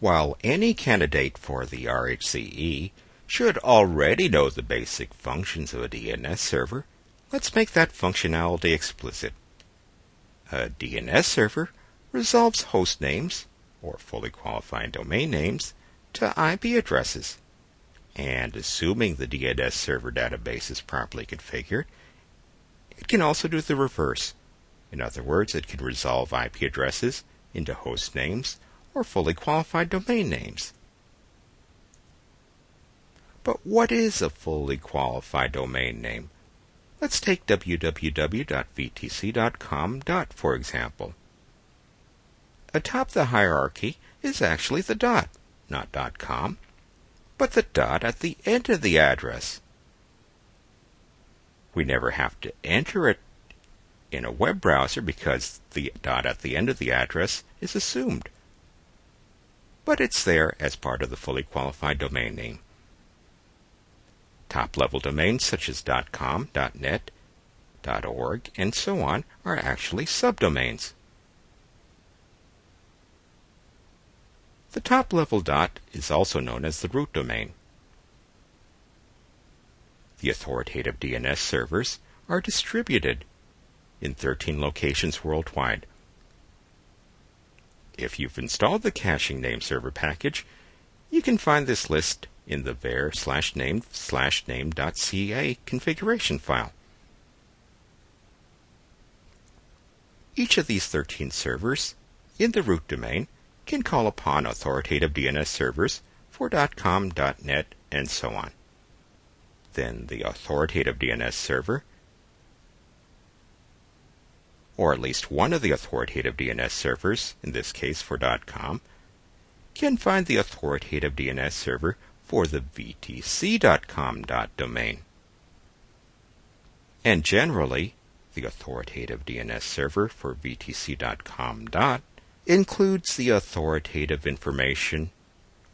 While any candidate for the RHCE should already know the basic functions of a DNS server, let's make that functionality explicit. A DNS server resolves host names, or fully qualified domain names, to IP addresses. And assuming the DNS server database is properly configured, it can also do the reverse. In other words, it can resolve IP addresses into host names or fully qualified domain names. But what is a fully qualified domain name? Let's take www.vtc.com. For example. Atop the hierarchy is actually the dot, not .com, but the dot at the end of the address. We never have to enter it in a web browser because the dot at the end of the address is assumed. But it's there as part of the fully qualified domain name. Top-level domains such as .com, .net, .org, and so on are actually subdomains. The top-level dot is also known as the root domain. The authoritative DNS servers are distributed in 13 locations worldwide. If you've installed the caching name server package, you can find this list in the var/name/name.ca configuration file. Each of these 13 servers in the root domain can call upon authoritative DNS servers for .com, .net, and so on. Then the authoritative DNS server, or at least one of the authoritative DNS servers, in this case for .com, can find the authoritative DNS server for the vtc.com domain. And generally, the authoritative DNS server for vtc.com includes the authoritative information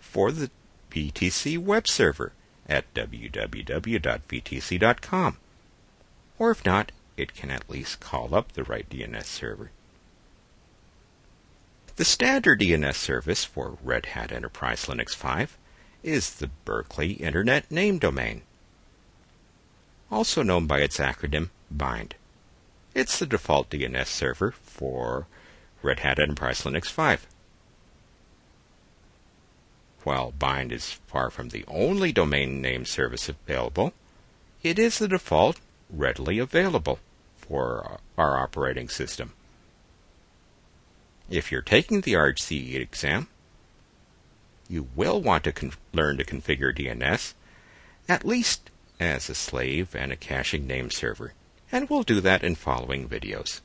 for the VTC web server at www.vtc.com. Or if not, it can at least call up the right DNS server. The standard DNS service for Red Hat Enterprise Linux 5 is the Berkeley Internet Name Domain, also known by its acronym BIND. It's the default DNS server for Red Hat Enterprise Linux 5. While BIND is far from the only domain name service available, it is the default readily available for our operating system. If you're taking the RHCE exam, you will want to learn to configure DNS, at least as a slave and a caching name server, and we'll do that in following videos.